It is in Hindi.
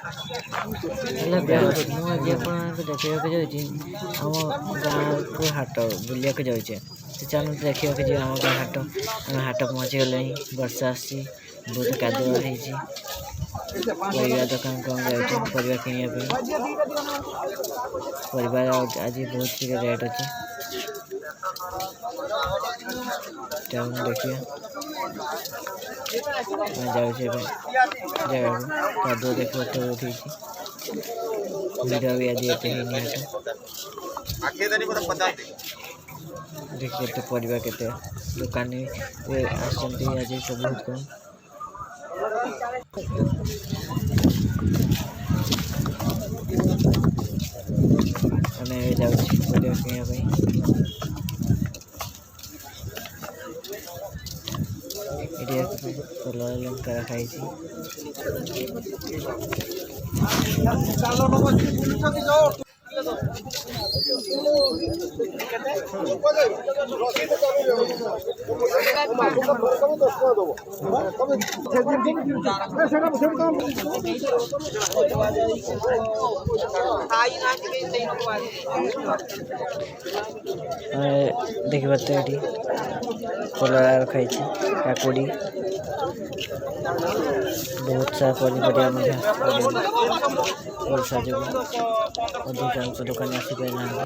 हेलो गाइस मुझे आपको देखा जाऊँगी आम गाँव को हाट बुलिया जाऊे तो चलो देखा जी आम गाँव हाट आम हाट पहुँची गले वर्षा आसी बहुत कादुआ परिवार दुकान को जाऊँ परिवा किणा परिवार आज बहुत रेट अच्छे चलो देखिए जाऊँ जगह कादुआ देखो उठी वीडियो भी आज एते देखिए तो परिवार के दुकान आज सब बहुत कम परिवा किणा लंका खाई देखिए ये कलरा खाई काकुड़ी बहुत सारा पनीपरिया वर्षा जो अधिकांश दुकान आसी पारे ना।